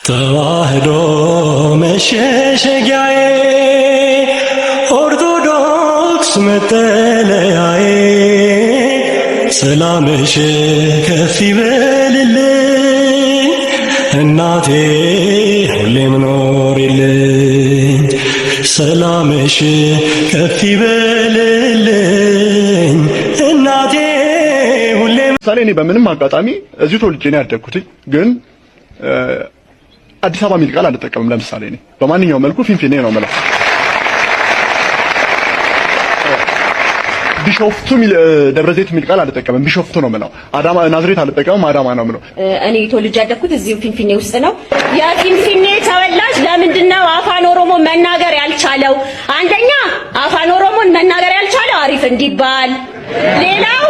ተዋህዶ መሸሸጊያዬ ኦርቶዶክስ መጠለያዬ ሰላምሽ ከፍ ይበልልኝ እናቴ ሁሌም ኖሪልኝ ሰላምሽ ከፍ ይበልልኝ እናቴ ሁሌም። ምሳሌ እኔ በምንም አጋጣሚ እዚሁ ተወልጄ ነው ያደግኩት፣ ግን አዲስ አበባ የሚል ቃል አልጠቀምም። ለምሳሌ እኔ በማንኛውም መልኩ ፊንፊኔ ነው የምለው። ቢሾፍቱ ሚል ደብረ ዘይት የሚል ቃል አልጠቀምም፣ ቢሾፍቱ ነው የምለው። አዳማ ናዝሬት አልጠቀምም፣ አዳማ ነው የምለው። እኔ ተወልጄ ያደግኩት እዚሁ ፊንፊኔ ውስጥ ነው። የፊንፊኔ ተወላጅ ለምንድነው አፋን ኦሮሞ መናገር ያልቻለው? አንደኛ አፋን ኦሮሞን መናገር ያልቻለው አሪፍ እንዲባል፣ ሌላው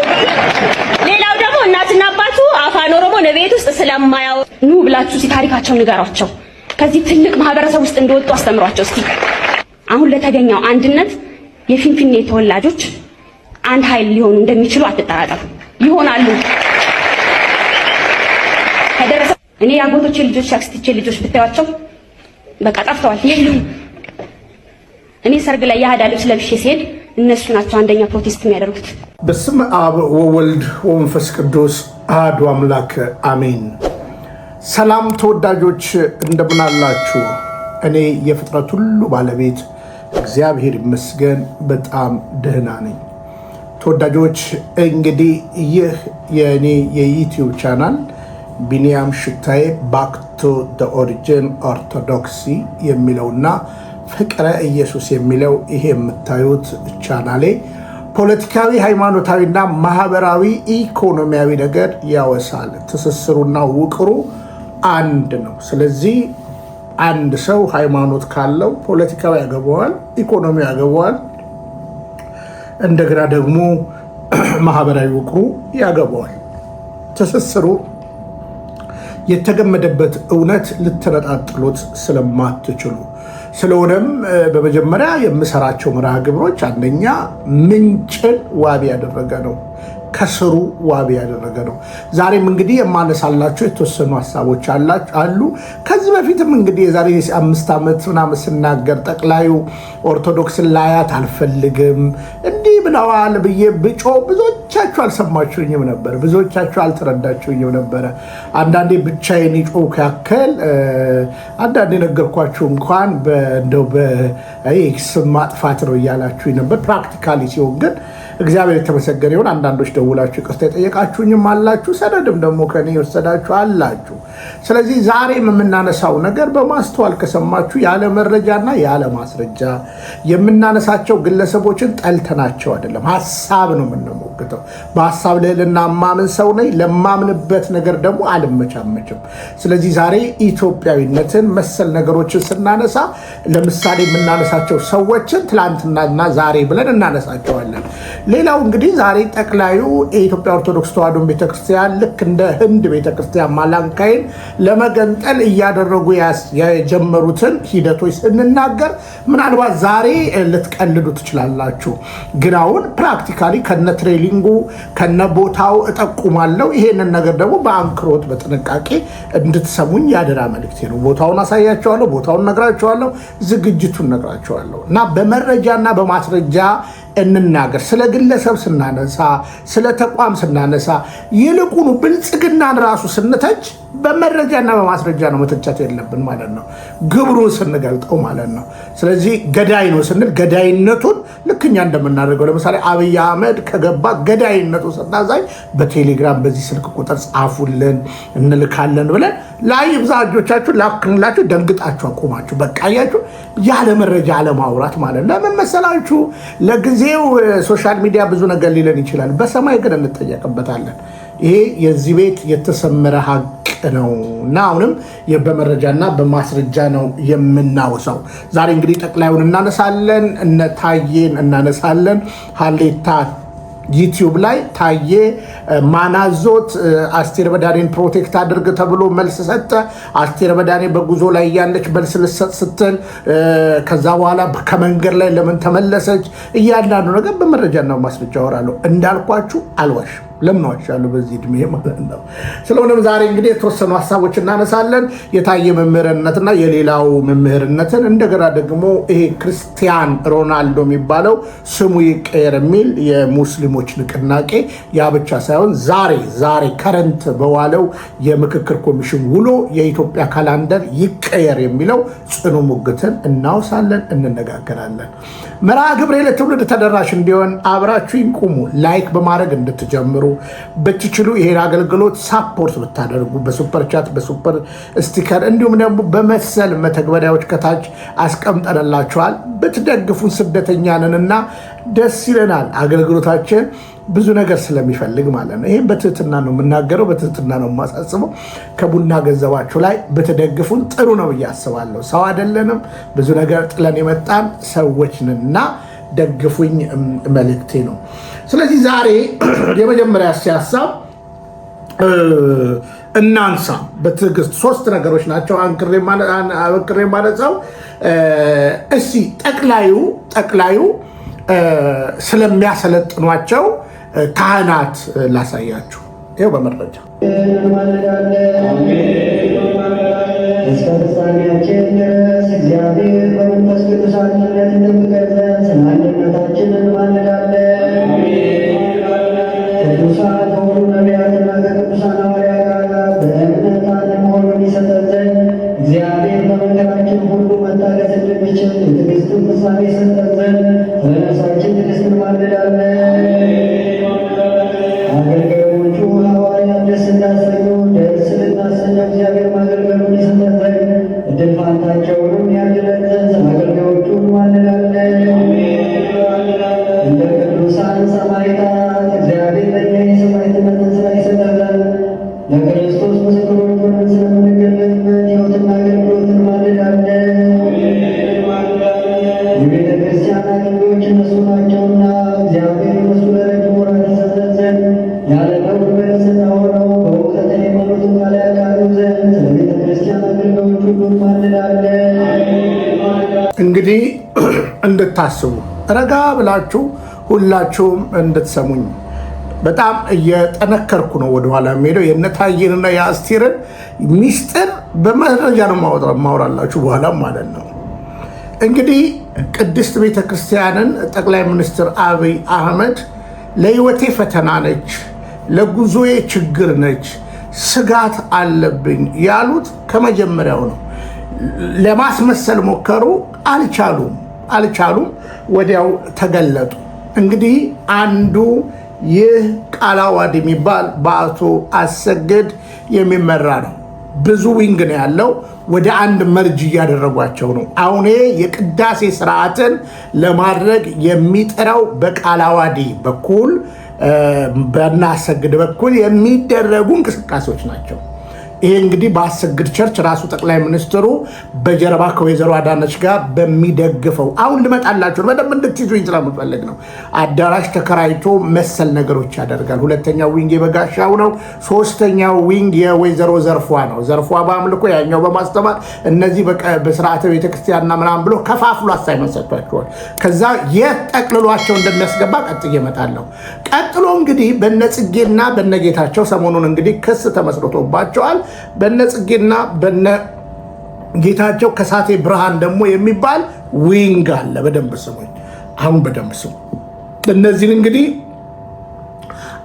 ደግሞ እናትና አባቱ አፋን ኦሮሞን ቤት ውስጥ ስለማያው ኑ ብላችሁ ታሪካቸውን ንገሯቸው። ከዚህ ትልቅ ማህበረሰብ ውስጥ እንደወጡ አስተምሯቸው። እስቲ አሁን ለተገኘው አንድነት የፊንፊኔ ተወላጆች አንድ ኃይል ሊሆኑ እንደሚችሉ አትጠራጠሩ። ይሆናሉ። ከደረሰ እኔ ያጎቶቼ ልጆች ያክስቶቼ ልጆች ብታዩዋቸው በቃ ጠፍተዋል፣ የሉም። እኔ ሰርግ ላይ የአህዳ ልብስ ለብሼ ሲሄድ እነሱ ናቸው አንደኛ ፕሮቴስት የሚያደርጉት። በስመ አብ ወወልድ ወመንፈስ ቅዱስ አሐዱ አምላክ አሜን። ሰላም ተወዳጆች እንደምን አላችሁ? እኔ የፍጥረት ሁሉ ባለቤት እግዚአብሔር ይመስገን በጣም ደህና ነኝ። ተወዳጆች እንግዲህ ይህ የእኔ የዩቲዩብ ቻናል ቢኒያም ሽታዬ ባክ ቱ ዘ ኦሪጂን ኦርቶዶክሲ የሚለውና ፍቅረ ኢየሱስ የሚለው ይሄ የምታዩት ቻናሌ ፖለቲካዊ፣ ሃይማኖታዊና ማህበራዊ ኢኮኖሚያዊ ነገር ያወሳል። ትስስሩና ውቅሩ አንድ ነው። ስለዚህ አንድ ሰው ሃይማኖት ካለው ፖለቲካዊ ያገባዋል፣ ኢኮኖሚ ያገባዋል፣ እንደገና ደግሞ ማህበራዊ ውቅሩ ያገባዋል። ትስስሩ የተገመደበት እውነት ልትነጣጥሉት ስለማትችሉ ስለሆነም በመጀመሪያ የምሰራቸው መርሃ ግብሮች አንደኛ ምንጭን ዋቢ ያደረገ ነው፣ ከስሩ ዋቢ ያደረገ ነው። ዛሬም እንግዲህ የማነሳላቸው የተወሰኑ ሀሳቦች አሉ። ከዚህ በፊትም እንግዲህ የዛሬ 5 ዓመት ምናምን ስናገር ጠቅላዩ ኦርቶዶክስን ላያት አልፈልግም እንዲህ ብለዋል ብዬ ብጮ ብዙዎቻችሁ አልሰማችሁኝም ነበር፣ ብዙዎቻችሁ አልተረዳችሁኝም ነበረ። አንዳንዴ ብቻዬን ጮክ ያክል አንዳንዴ ነገርኳችሁ እንኳን እንደው በኤክስ ማጥፋት ነው እያላችሁኝ ነበር። ፕራክቲካሊ ሲሆን ግን እግዚአብሔር የተመሰገነ ይሁን። አንዳንዶች ደውላችሁ ይቅርታ የጠየቃችሁኝም አላችሁ፣ ሰነድም ደግሞ ከኔ የወሰዳችሁ አላችሁ። ስለዚህ ዛሬም የምናነሳው ነገር በማስተዋል ከሰማችሁ ያለ መረጃና ያለ ማስረጃ የምናነሳቸው ግለሰቦችን ጠልተናቸው አይደለም፣ ሀሳብ ነው የምንሞግተው። በሀሳብ ልዕልና ማምን ሰው ነኝ፣ ለማምንበት ነገር ደግሞ አልመቻመችም። ስለዚህ ዛሬ ኢትዮጵያዊነትን መሰል ነገሮችን ስናነሳ ለምሳሌ የምናነሳቸው ሰዎችን ትላንትናና ዛሬ ብለን እናነሳቸዋለን። ሌላው እንግዲህ ዛሬ ጠቅላዩ የኢትዮጵያ ኦርቶዶክስ ተዋሕዶ ቤተክርስቲያን ልክ እንደ ህንድ ቤተክርስቲያን ማላንካይን ለመገንጠል እያደረጉ የጀመሩትን ሂደቶች ስንናገር ምናልባት ዛሬ ልትቀልዱ ትችላላችሁ፣ ግን አሁን ፕራክቲካሊ ከነ ትሬሊንጉ ከነ ቦታው እጠቁማለሁ። ይሄንን ነገር ደግሞ በአንክሮት በጥንቃቄ እንድትሰሙኝ ያደራ መልእክቴ ነው። ቦታውን አሳያቸዋለሁ፣ ቦታውን ነግራቸዋለሁ፣ ዝግጅቱን ነግራቸዋለሁ እና በመረጃና በማስረጃ እንናገር። ስለ ግለሰብ ስናነሳ፣ ስለ ተቋም ስናነሳ፣ ይልቁኑ ብልጽግናን ራሱ ስንተች በመረጃና በማስረጃ ነው መተቻት የለብን ማለት ነው፣ ግብሩን ስንገልጠው ማለት ነው። ስለዚህ ገዳይ ነው ስንል ገዳይነቱን ልክኛ እንደምናደርገው ለምሳሌ አብይ አህመድ ከገባ ገዳይነቱ ስናሳይ በቴሌግራም በዚህ ስልክ ቁጥር ጻፉልን እንልካለን ብለን ላይ ብዛጆቻችሁ ላክንላችሁ፣ ደንግጣችሁ አቆማችሁ። በቃ ያያችሁ ያለ መረጃ አለማውራት ማለት ለምን መሰላችሁ? ለጊዜው ሶሻል ሚዲያ ብዙ ነገር ሊለን ይችላል፣ በሰማይ ግን እንጠየቅበታለን። ይሄ የዚህ ቤት የተሰመረ ሀቅ ነው እና አሁንም በመረጃና በማስረጃ ነው የምናወሳው። ዛሬ እንግዲህ ጠቅላዩን እናነሳለን፣ እነ ታዬን እናነሳለን። ሀሌታ ዩቲዩብ ላይ ታዬ ማናዞት አስቴር በዳኔን ፕሮቴክት አድርግ ተብሎ መልስ ሰጠ። አስቴር በዳኔ በጉዞ ላይ ያለች መልስ ልሰጥ ስትል ከዛ በኋላ ከመንገድ ላይ ለምን ተመለሰች? እያንዳንዱ ነገር በመረጃና በማስረጃ አወራለሁ። እንዳልኳችሁ አልዋሽም። ለምን ዋሻለሁ በዚህ እድሜ ማለት ነው። ስለሆነም ዛሬ እንግዲህ የተወሰኑ ሀሳቦች እናነሳለን። የታየ መምህርነትና የሌላው መምህርነትን እንደገና ደግሞ ይሄ ክርስቲያን ሮናልዶ የሚባለው ስሙ ይቀየር የሚል የሙስሊሞች ንቅናቄ ያ ብቻ ሳይሆን ዛሬ ከረንት በዋለው የምክክር ኮሚሽን ውሎ የኢትዮጵያ ካላንደር ይቀየር የሚለው ጽኑ ሙግትን እናወሳለን፣ እንነጋገራለን። መርሃ ግብሬ ለትውልድ ተደራሽ እንዲሆን አብራችሁኝ ቁሙ። ላይክ በማድረግ እንድትጀምሩ ብትችሉ ይሄን አገልግሎት ሳፖርት ብታደርጉ በሱፐር ቻት፣ በሱፐር ስቲከር እንዲሁም ደግሞ በመሰል መተግበሪያዎች ከታች አስቀምጠንላችኋል ብትደግፉን ስደተኛ ነንና ደስ ይለናል። አገልግሎታችን ብዙ ነገር ስለሚፈልግ ማለት ነው። ይሄን በትህትና ነው የምናገረው፣ በትህትና ነው የማሳስበው። ከቡና ገንዘባችሁ ላይ ብትደግፉን ጥሩ ነው ብዬ አስባለሁ። ሰው አይደለንም፣ ብዙ ነገር ጥለን የመጣን ሰዎች ነንና ደግፉኝ መልእክቴ ነው። ስለዚህ ዛሬ የመጀመሪያ ሀሳብ እናንሳ በትዕግስት 3 ነገሮች ናቸው አንክሬ ማለት ነው። እስቲ ጠቅላዩ ስለሚያሰለጥኗቸው ካህናት ላሳያችሁ። ይኸው በመረጃ እስከ ፍጻሜያችን ድረስ እግዚአብሔር በመንፈስ ቅዱስ አንድነት እንጠብቀን ስለ አንድነታችን እንማልዳለን። ቅዱሳን ከሆኑ ነቢያትና ከቅዱሳን ሐዋርያት ጋር በእምነት አንድ መሆኑን ይሰጠን ዘንድ እግዚአብሔር በመከራችን ሁሉ መታገስ እንድንችል የትዕግስትን ፍጻሜ ይሰጠን ዘንድ ስለ ነፍሳችን ትዕግስት እንማልዳለን። አገልጋዮቹ ሐዋርያት ደስ ልናሰኘው እግዚአብሔር ማገልገሉን ይሰጠን ዘንድ እድል ፋንታቸውንም ያድለን ዘንድ ስለ አገልጋዮቹ እንማልዳለን። እንደ ቅዱሳን ሰማዕታት እግዚአብሔር ለእኛ የሰማዕትነትን ሥራ ይሰጠን ዘንድ ለክርስቶስ ምስክሮች ሆነን ስለምንገለጥበት ሕይወትና አገልግሎት እንማልዳለን። የቤተ ክርስቲያን አገልጋዮች እነሱ ናቸውና እግዚአብሔር እነሱ ለረጅም ወራት ይሰጠን ዘንድ ያለ ነውር በንጽሕና ሆነው በእውቀት ሃይማኖትን ቃል ያቃኑ ዘንድ ስለ ቤተ ክርስቲያን አገልጋዮች ሁሉ እንማልዳለን። እንግዲህ እንድታስቡ ረጋ ብላችሁ ሁላችሁም እንድትሰሙኝ በጣም እየጠነከርኩ ነው ወደኋላ የሚሄደው። የነታየንና የአስቴርን ሚስጥር በመረጃ ነው ማውራላችሁ በኋላ ማለት ነው። እንግዲህ ቅድስት ቤተክርስቲያንን ጠቅላይ ሚኒስትር አብይ አህመድ ለሕይወቴ ፈተና ነች፣ ለጉዞዬ ችግር ነች፣ ስጋት አለብኝ ያሉት ከመጀመሪያው ነው። ለማስመሰል ሞከሩ፣ አልቻሉም። ወዲያው ተገለጡ። እንግዲህ አንዱ ይህ ቃለ ዓዋዲ የሚባል በአቶ አሰግድ የሚመራ ነው። ብዙ ዊንግ ነው ያለው። ወደ አንድ መርጅ እያደረጓቸው ነው። አሁን የቅዳሴ ስርዓትን ለማድረግ የሚጥረው በቃለ ዓዋዲ በኩል በአሰግድ በኩል የሚደረጉ እንቅስቃሴዎች ናቸው። ይሄ እንግዲህ በአሰግድ ቸርች ራሱ ጠቅላይ ሚኒስትሩ በጀርባ ከወይዘሮ አዳነች ጋር በሚደግፈው አሁን ልመጣላችሁ በደንብ እንድትይዙኝ ስለምፈልግ ነው። አዳራሽ ተከራይቶ መሰል ነገሮች ያደርጋል። ሁለተኛው ዊንግ የበጋሻው ነው። ሶስተኛው ዊንግ የወይዘሮ ዘርፏ ነው። ዘርፏ በአምልኮ ያኛው በማስተማር እነዚህ በስርዓተ ቤተክርስቲያንና ምናምን ብሎ ከፋፍሎ አሳይመንት ሰጥቷቸዋል። ከዛ የት ጠቅልሏቸው እንደሚያስገባ ቀጥዬ እመጣለሁ። ቀጥሎ እንግዲህ በነጽጌና በነጌታቸው ሰሞኑን እንግዲህ ክስ ተመስርቶባቸዋል። በነጽጌና በነጌታቸው ከሳቴ ብርሃን ደግሞ የሚባል ዊንግ አለ። በደንብ ስሙኝ፣ አሁን በደንብ ስሙ። እነዚህን እንግዲህ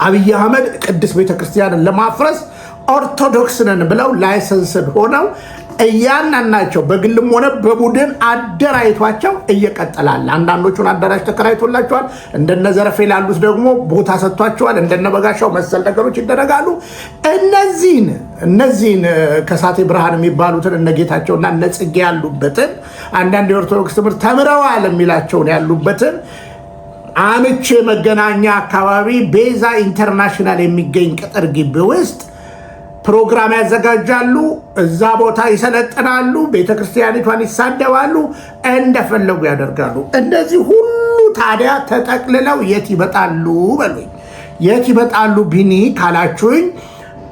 አብይ አህመድ ቅድስት ቤተክርስቲያንን ለማፍረስ ኦርቶዶክስ ነን ብለው ላይሰንስድ ሆነው እያንዳንዳቸው በግልም ሆነ በቡድን አደራጅቷቸው እየቀጠላል። አንዳንዶቹን አዳራሽ ተከራይቶላቸዋል። እንደነ ዘረፌ ላሉት ደግሞ ቦታ ሰጥቷቸዋል። እንደነ በጋሻው መሰል ነገሮች ይደረጋሉ። እነዚህን ከሳቴ ብርሃን የሚባሉትን እነ ጌታቸውና እነ ጽጌ ያሉበትን አንዳንድ የኦርቶዶክስ ትምህርት ተምረዋል የሚላቸውን ያሉበትን አምቼ መገናኛ አካባቢ ቤዛ ኢንተርናሽናል የሚገኝ ቅጥር ግቢ ውስጥ ፕሮግራም ያዘጋጃሉ። እዛ ቦታ ይሰለጥናሉ። ቤተክርስቲያኒቷን ይሳደባሉ፣ እንደፈለጉ ያደርጋሉ። እንደዚህ ሁሉ ታዲያ ተጠቅልለው የት ይመጣሉ? በሉኝ። የት ይመጣሉ ቢኒ ካላችሁኝ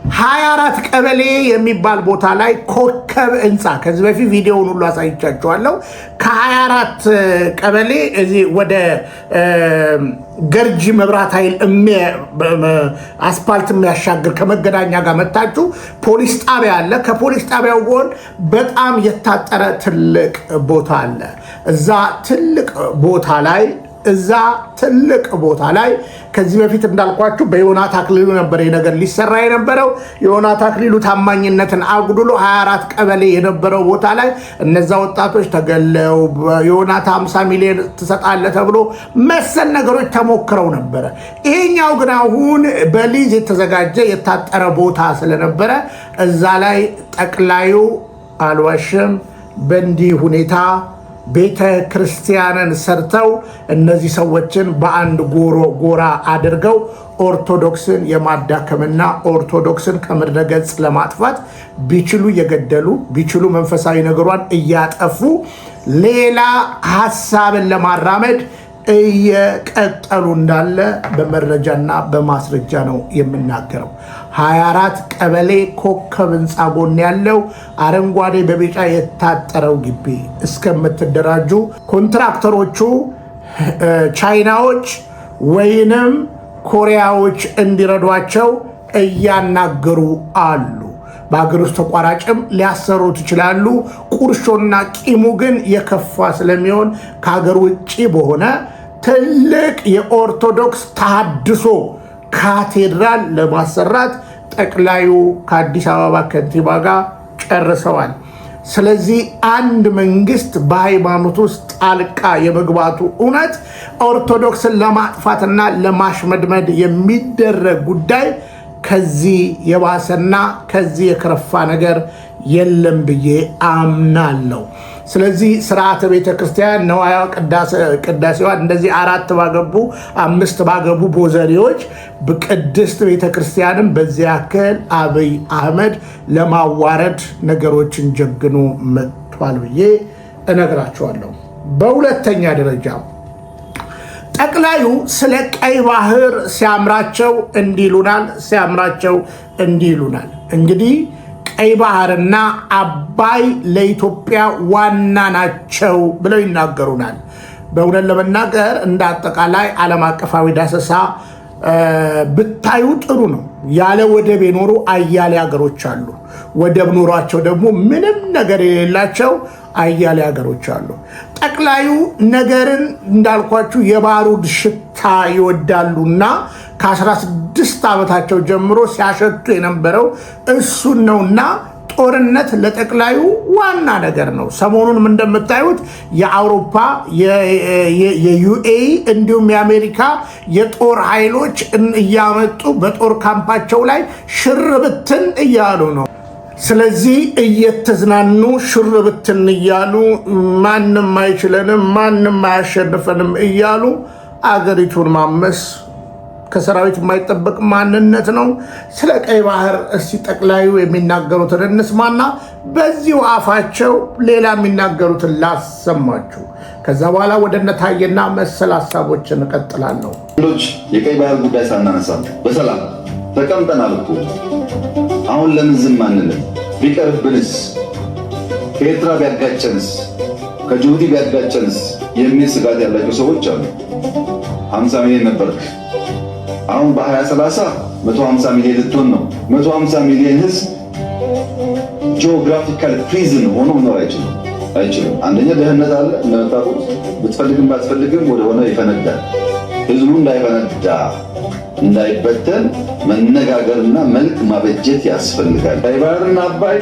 24 ቀበሌ የሚባል ቦታ ላይ ኮከብ ህንፃ ከዚህ በፊት ቪዲዮውን ሁሉ አሳይቻችኋለሁ። ከ24 ቀበሌ እዚህ ወደ ገርጂ መብራት ኃይል አስፓልት የሚያሻግር ከመገናኛ ጋር መታችሁ ፖሊስ ጣቢያ አለ። ከፖሊስ ጣቢያው ጎን በጣም የታጠረ ትልቅ ቦታ አለ። እዛ ትልቅ ቦታ ላይ ከዚህ በፊት እንዳልኳችሁ በዮናስ አክሊሉ ነበር ነገር ሊሰራ የነበረው። ዮናስ አክሊሉ ታማኝነትን አጉድሎ 24 ቀበሌ የነበረው ቦታ ላይ እነዛ ወጣቶች ተገለው ዮናስ 50 ሚሊዮን ትሰጣለህ ተብሎ መሰል ነገሮች ተሞክረው ነበረ። ይሄኛው ግን አሁን በሊዝ የተዘጋጀ የታጠረ ቦታ ስለነበረ እዛ ላይ ጠቅላዩ አልዋሽም በእንዲህ ሁኔታ ቤተ ክርስቲያንን ሰርተው እነዚህ ሰዎችን በአንድ ጎራ አድርገው ኦርቶዶክስን የማዳከምና ኦርቶዶክስን ከምድረ ገጽ ለማጥፋት ቢችሉ እየገደሉ ቢችሉ መንፈሳዊ ነገሯን እያጠፉ ሌላ ሐሳብን ለማራመድ እየቀጠሉ እንዳለ በመረጃና በማስረጃ ነው የምናገረው። 24 ቀበሌ ኮከብ ህንፃ ጎን ያለው አረንጓዴ በቢጫ የታጠረው ግቢ እስከምትደራጁ ኮንትራክተሮቹ ቻይናዎች ወይንም ኮሪያዎች እንዲረዷቸው እያናገሩ አሉ። በአገር ውስጥ ተቋራጭም ሊያሰሩት ይችላሉ። ቁርሾና ቂሙ ግን የከፋ ስለሚሆን ከሀገር ውጭ በሆነ ትልቅ የኦርቶዶክስ ተሐድሶ ካቴድራል ለማሰራት ጠቅላዩ ከአዲስ አበባ ከንቲባ ጋር ጨርሰዋል። ስለዚህ አንድ መንግስት በሃይማኖት ውስጥ ጣልቃ የመግባቱ እውነት ኦርቶዶክስን ለማጥፋትና ለማሽመድመድ የሚደረግ ጉዳይ ከዚህ የባሰና ከዚህ የከረፋ ነገር የለም ብዬ አምናለሁ። ስለዚህ ስርዓተ ቤተ ክርስቲያን ነዋያ ቅዳሴዋን እንደዚህ 4 ባገቡ 5 ባገቡ ቦዘኔዎች በቅድስት ቤተ ክርስቲያንም በዚያ ያክል አብይ አህመድ ለማዋረድ ነገሮችን ጀግኖ መጥቷል ብዬ እነግራቸዋለሁ። በሁለተኛ ደረጃ ጠቅላዩ ስለ ቀይ ባህር ሲያምራቸው እንዲሉናል። እንግዲህ ቀይ ባህርና አባይ ለኢትዮጵያ ዋና ናቸው ብለው ይናገሩናል። በእውነት ለመናገር እንደ አጠቃላይ ዓለም አቀፋዊ ዳሰሳ ብታዩ ጥሩ ነው። ያለ ወደብ የኖሩ አያሌ ሀገሮች አሉ። ወደብ ኖሯቸው ደግሞ ምንም ነገር የሌላቸው አያሌ ሀገሮች አሉ። ጠቅላዩ ነገርን እንዳልኳችሁ የባሩድ ሽታ ይወዳሉና ከ16 ዓመታቸው ጀምሮ ሲያሸቱ የነበረው እሱን ነውና ጦርነት ለጠቅላዩ ዋና ነገር ነው። ሰሞኑንም እንደምታዩት የአውሮፓ የዩኤኢ እንዲሁም የአሜሪካ የጦር ኃይሎች እያመጡ በጦር ካምፓቸው ላይ ሽርብትን እያሉ ነው። ስለዚህ እየተዝናኑ ሽርብትን እያሉ ማንም አይችለንም፣ ማንም አያሸንፈንም እያሉ አገሪቱን ማመስ ከሰራዊት የማይጠበቅ ማንነት ነው። ስለ ቀይ ባህር እስቲ ጠቅላዩ የሚናገሩትን እንስማና በዚሁ አፋቸው ሌላ የሚናገሩትን ላሰማችሁ። ከዛ በኋላ ወደ ነታየና መሰል ሀሳቦች እንቀጥላለሁ። የቀይ ባህር ጉዳይ ሳናነሳ በሰላም ተቀምጠናል እኮ። አሁን ለምን ዝም አንልም? ቢቀርብንስ? ከኤርትራ ቢያጋጨንስ? ከጅቡቲ ቢያጋጨንስ የሚል ስጋት ያላቸው ሰዎች አሉ። 50 ሚሊዮን ነበርክ፣ አሁን በ2030 150 ሚሊዮን ልትሆን ነው። 150 ሚሊዮን ህዝብ ጂኦግራፊካል ፕሪዝን ሆኖ መኖር አይችልም። አንደኛ ደህንነት አለ እንደምታውቁት፣ ብትፈልግም ባትፈልግም ወደሆነ ይፈነዳል። ህዝቡ እንዳይፈነዳ እንዳይበተን መነጋገርና መልክ ማበጀት ያስፈልጋል። ቀይ ባህርና አባይ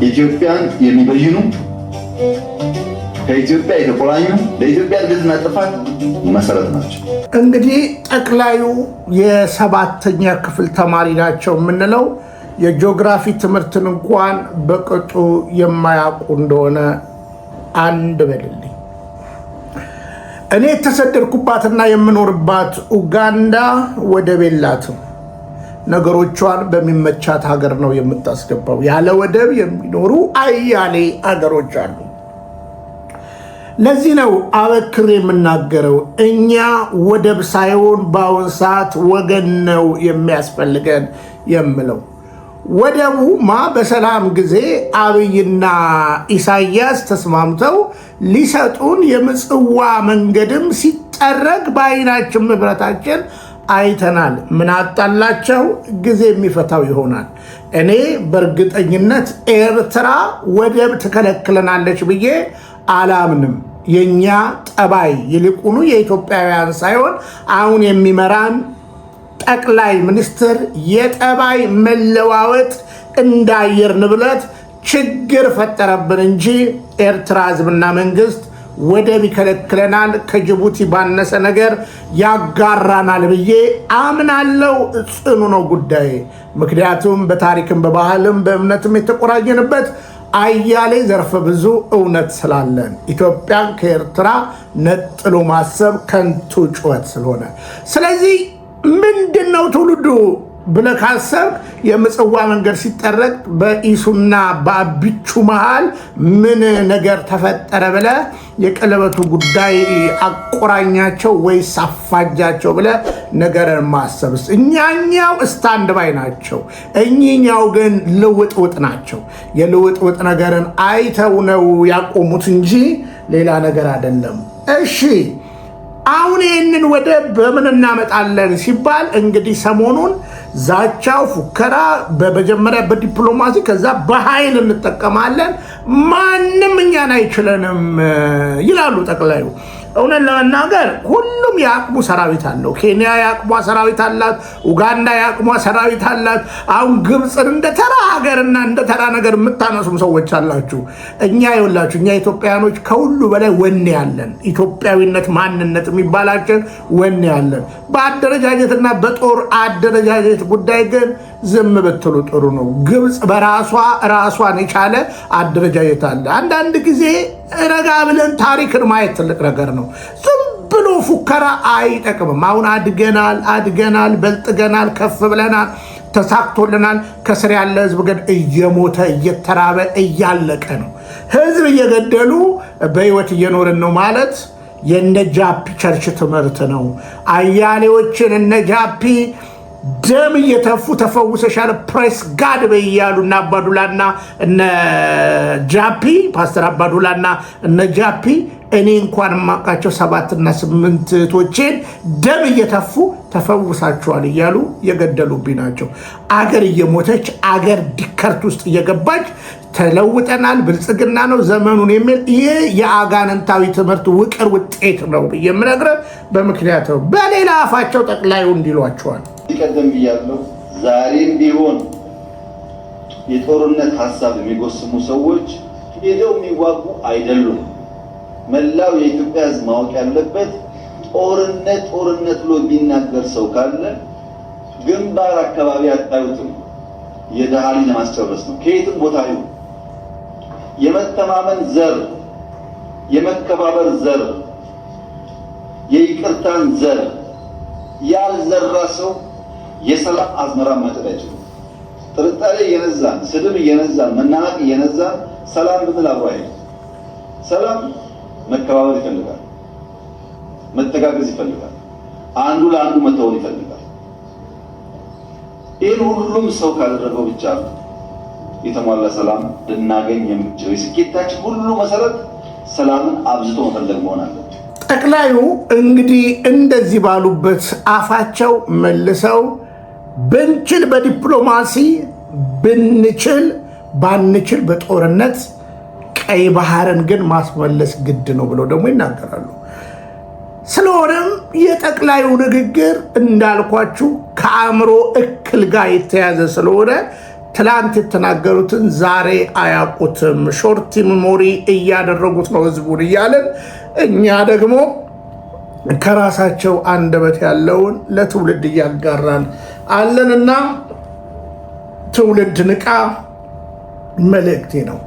ኢትዮጵያን የሚበይኑ ከኢትዮጵያ የተቆራኙ ለኢትዮጵያ እድገትና ጥፋት መሰረት ናቸው። እንግዲህ ጠቅላዩ የ7ኛ ክፍል ተማሪ ናቸው የምንለው የጂኦግራፊ ትምህርትን እንኳን በቅጡ የማያውቁ እንደሆነ አንድ በልልኝ። እኔ የተሰደድኩባትና የምኖርባት ኡጋንዳ ወደብ የላትም። ነገሮቿን በሚመቻት ሀገር ነው የምታስገባው። ያለ ወደብ የሚኖሩ አያሌ ሀገሮች አሉ። ለዚህ ነው አበክር የምናገረው እኛ ወደብ ሳይሆን በአሁን ሰዓት ወገን ነው የሚያስፈልገን የምለው። ወደቡማ በሰላም ጊዜ አብይና ኢሳያስ ተስማምተው ሊሰጡን የምጽዋ መንገድም ሲጠረግ በዓይናችን ንብረታችን አይተናል። ምን አጣላቸው? ጊዜ የሚፈታው ይሆናል። እኔ በእርግጠኝነት ኤርትራ ወደብ ትከለክለናለች ብዬ አላምንም። የኛ ጠባይ ይልቁኑ የኢትዮጵያውያን ሳይሆን አሁን የሚመራን ጠቅላይ ሚኒስትር የጠባይ መለዋወጥ እንደ አየር ንብረት ችግር ፈጠረብን እንጂ ኤርትራ ሕዝብና መንግስት ወደብ ይከለክለናል፣ ከጅቡቲ ባነሰ ነገር ያጋራናል ብዬ አምናለሁ። ጽኑ ነው ጉዳይ። ምክንያቱም በታሪክም በባህልም በእምነትም የተቆራኘንበት አያሌ ዘርፈ ብዙ እውነት ስላለን ኢትዮጵያን ከኤርትራ ነጥሎ ማሰብ ከንቱ ጩኸት ስለሆነ፣ ስለዚህ ምንድነው ትውልዱ ብለህ ካሰብክ የምጽዋ መንገድ ሲጠረቅ በኢሱና በአቢቹ መሃል ምን ነገር ተፈጠረ ብለህ የቀለበቱ ጉዳይ አቆራኛቸው ወይስ አፋጃቸው ብለህ ነገርን ማሰብስ፣ እኛኛው ስታንድ ባይ ናቸው፣ እኚኛው ግን ልውጥውጥ ናቸው። የልውጥውጥ ነገርን አይተው ነው ያቆሙት እንጂ ሌላ ነገር አይደለም። እሺ አሁን ይህንን ወደብ በምን እናመጣለን ሲባል እንግዲህ ሰሞኑን ዛቻው፣ ፉከራ በመጀመሪያ በዲፕሎማሲ ከዛ በኃይል እንጠቀማለን፣ ማንም እኛን አይችለንም ይላሉ ጠቅላዩ። እውነት ለመናገር ሁሉም የአቅሙ ሰራዊት አለው። ኬንያ የአቅሟ ሰራዊት አላት፣ ኡጋንዳ የአቅሟ ሰራዊት አላት። አሁን ግብፅን እንደ ተራ ሀገርና እንደ ተራ ነገር የምታነሱም ሰዎች አላችሁ። እኛ ይኸውላችሁ፣ እኛ ኢትዮጵያውያኖች ከሁሉ በላይ ወኔ ያለን፣ ኢትዮጵያዊነት ማንነት የሚባላችን ወኔ ያለን። በአደረጃጀትና በጦር አደረጃጀት ጉዳይ ግን ዝም ብትሉ ጥሩ ነው። ግብፅ በራሷ ራሷን የቻለ አደረጃጀት አለ። አንዳንድ ጊዜ ረጋ ብለን ታሪክን ማየት ትልቅ ነገር ነው። ዝም ብሎ ፉከራ አይጠቅምም። አሁን አድገናል፣ በልጥገናል፣ ከፍ ብለናል፣ ተሳክቶልናል። ከስር ያለ ህዝብ ግን እየሞተ እየተራበ እያለቀ ነው። ህዝብ እየገደሉ በህይወት እየኖርን ነው ማለት የነ ጃፒ ቸርች ትምህርት ነው። አያሌዎችን እነ ጃፒ ደም እየተፉ ተፈውሰሻል ፕሬስ ጋድ በያሉ እና አባዱላና እነ ጃፒ ፓስተር አባዱላና እነ ጃፒ እኔ እንኳን ማቃቸው 7 እና 8 እህቶቼን ደም እየተፉ ተፈውሳቸዋል እያሉ የገደሉብኝ ናቸው። አገር እየሞተች አገር ዲከርት ውስጥ እየገባች ተለውጠናል፣ ብልጽግና ነው ዘመኑን የሚል ይሄ የአጋንንታዊ ትምህርት ውቅር ውጤት ነው የምነግርህ በምክንያት ነው። በሌላ አፋቸው ጠቅላዩ እንዲሏቸዋል። ይቀደም ብያለሁ። ዛሬም ቢሆን የጦርነት ሐሳብ የሚጎስሙ ሰዎች ሄደው የሚዋጉ አይደሉም። መላው የኢትዮጵያ ሕዝብ ማወቅ ያለበት ጦርነት ብሎ የሚናገር ሰው ካለ ግንባር አካባቢ አታዩትም። የደሃሊ ለማስጨረስ ነው። ከየትም ቦታ ይሁን የመተማመን ዘር፣ የመከባበር ዘር፣ የይቅርታን ዘር ያልዘራ ሰው የሰላም አዝመራ ማጨድ አይችልም። ጥርጣሬ እየነዛን፣ ስድብ እየነዛን፣ መናናቅ እየነዛን ሰላም ብንል አብሮ አይደለም። ሰላም መከባበር ይፈልጋል፣ መተጋገዝ ይፈልጋል፣ አንዱ ለአንዱ መተውን ይፈልጋል። ይህን ሁሉም ሰው ካደረገው ብቻ የተሟላ ሰላም ልናገኝ የምንችለው። የስኬታችን ሁሉ መሰረት ሰላምን አብዝቶ መፈለግ መሆን አለበት። ጠቅላዩ እንግዲህ እንደዚህ ባሉበት አፋቸው መልሰው ብንችል በዲፕሎማሲ ብንችል ባንችል በጦርነት ቀይ ባህርን ግን ማስመለስ ግድ ነው ብለው ደግሞ ይናገራሉ። ስለሆነም የጠቅላዩ ንግግር እንዳልኳችሁ ከአእምሮ እክል ጋር የተያዘ ስለሆነ ትላንት የተናገሩትን ዛሬ አያውቁትም። ሾርት ሜሞሪ እያደረጉት ነው ህዝቡን እያለን እኛ ደግሞ ከራሳቸው አንደበት ያለውን ለትውልድ እያጋራን አለንና ትውልድ ንቃ መልእክቴ ነው።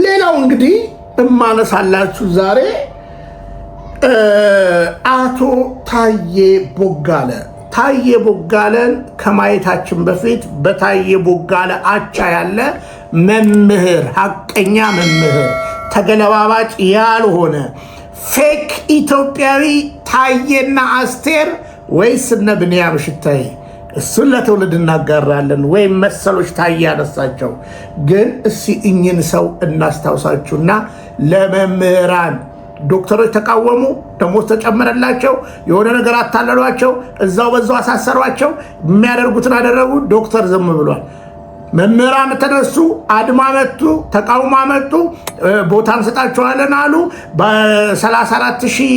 ሌላው እንግዲህ እማነሳላችሁ ዛሬ አቶ ታዬ ቦጋለን ከማየታችን በፊት በታዬ ቦጋለ አቻ ያለ መምህር፣ ሀቀኛ መምህር፣ ተገለባባጭ ያልሆነ ፌክ ኢትዮጵያዊ ታዬና አስቴር ወይስ እነ ብንያም ሽታዬ? እሱን ለትውልድ እናጋራለን ወይም መሰሎች ታዬ ያነሳቸው። ግን እስኪ እኝን ሰው እናስታውሳችሁና ለመምህራን ዶክተሮች ተቃወሙ፣ ደሞዝ ተጨመረላቸው፣ የሆነ ነገር አታለሏቸው፣ እዛው በዛው አሳሰሯቸው፣ የሚያደርጉትን አደረጉ። ዶክተር ዝም ብሏል። መምህራን ተነሱ፣ አድማ መቱ፣ ተቃውሞ መጡ፣ ቦታ እንሰጣቸዋለን አሉ። በ34,000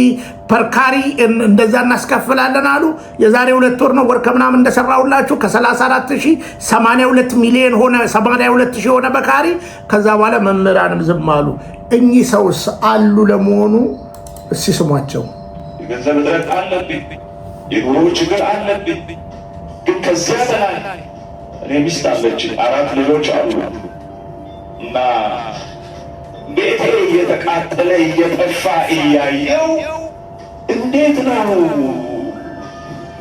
ፐርካሪ እንደዛ እናስከፍላለን አሉ። የዛሬ 2 ወር ነው ወር ከምናምን እንደሰራሁላችሁ ከ34,000 82 ሚሊዮን ሆነ፣ 82,000 ሆነ በካሪ። ከዛ በኋላ መምህራንም ዝም አሉ። እኚህ ሰውስ አሉ ለመሆኑ? እስኪ ስሟቸው። የገንዘብ እጥረት አለብኝ፣ የኑሮ ችግር አለብኝ፣ ግን ከዚያ በላይ እኔ ሚስት አለችኝ፣ 4 ልጆች አሉ እና ቤቴ እየተቃጠለ እየጠፋ እያየው እንዴት ነው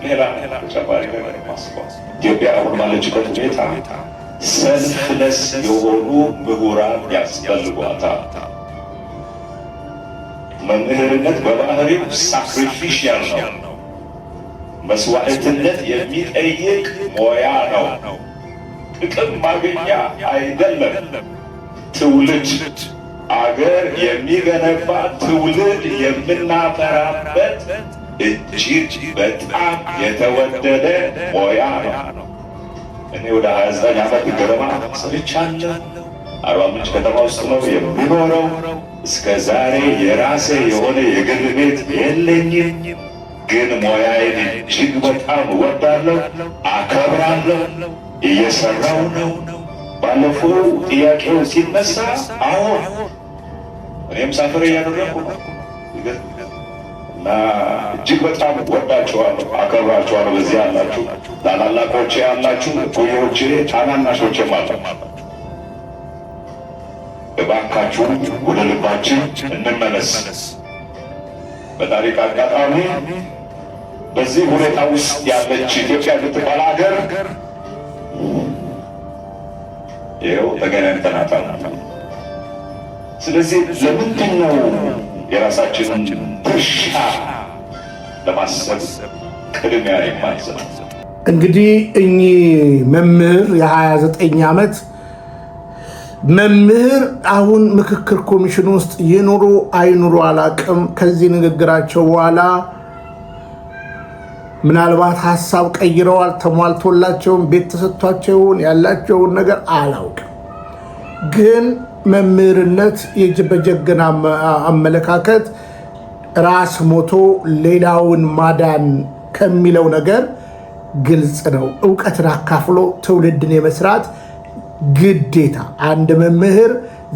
ሌላ ተጨማሪ ነገር ማስቧል? ኢትዮጵያ አሁን ባለችበት ሁኔታ ሰልፍለስ የሆኑ ምሁራን ያስፈልጓታል። መምህርነት በባህሪው ሳክሪፊሻል ነው፣ መስዋዕትነት የሚጠይቅ ሙያ ነው። ጥቅም ማግኛ አይደለም። ትውልድ አገር የሚገነባ ትውልድ የምናፈራበት እጅግ በጣም የተወደደ ሙያ ነው። እኔ ወደ 29 ዓመት ገደማ ሰርቻለሁ። አርባ ምንጭ ከተማ ውስጥ ነው የሚኖረው። እስከ ዛሬ የራሴ የሆነ የግል ቤት የለኝም፣ ግን ሙያዬን እጅግ በጣም እወዳለሁ፣ አከብራለሁ፣ እየሰራው ነው። ባለፈው ጥያቄው ሲነሳ አሁን እኔም ሳፈር እያደረኩ ነው እና እጅግ በጣም ወዳችኋለሁ፣ አከብራችኋለሁ። በዚህ ያላችሁ ታላላቆቼ ያላችሁ፣ እኩዮቼ፣ ታናናሾቼም አላችሁ። እባካችሁ ወደ ልባችን እንመለስ። በታሪክ አጋጣሚ በዚህ ሁኔታ ውስጥ ያለች ኢትዮጵያ የምትባል ሀገር ይኸው ተገናኝተናታል። ስለዚህ ለምንድን ነው የራሳችንን ድርሻ ለማሰብ ቅድሚያ የማንሰጥ? እንግዲህ እኚህ መምህር የ29 ዓመት መምህር አሁን ምክክር ኮሚሽን ውስጥ ይኑሩ አይኑሩ አላቅም። ከዚህ ንግግራቸው በኋላ ምናልባት ሀሳብ ቀይረዋል፣ ተሟልቶላቸውን ቤት ተሰጥቷቸውን ያላቸውን ነገር አላውቅም። ግን መምህርነት በጀግና አመለካከት ራስ ሞቶ ሌላውን ማዳን ከሚለው ነገር ግልጽ ነው። እውቀትን አካፍሎ ትውልድን የመስራት ግዴታ። አንድ መምህር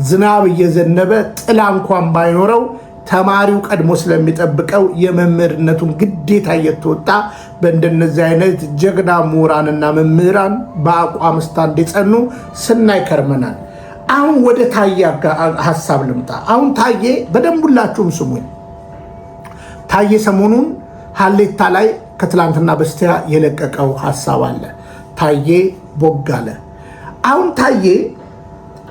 ዝናብ እየዘነበ ጥላ እንኳን ባይኖረው ተማሪው ቀድሞ ስለሚጠብቀው የመምህርነቱን ግዴታ እየተወጣ በእንደነዚህ አይነት ጀግና ምሁራንና መምህራን በአቋም ስታንድ የጸኑ ስናይ ከርመናል። አሁን ወደ ታዬ ሀሳብ ልምጣ። አሁን ታዬ በደንብ ሁላችሁም ስሙኝ። ታዬ ሰሞኑን ሀሌታ ላይ ከትላንትና በስቲያ የለቀቀው ሀሳብ አለ። ታዬ ቦጋለ። አሁን ታዬ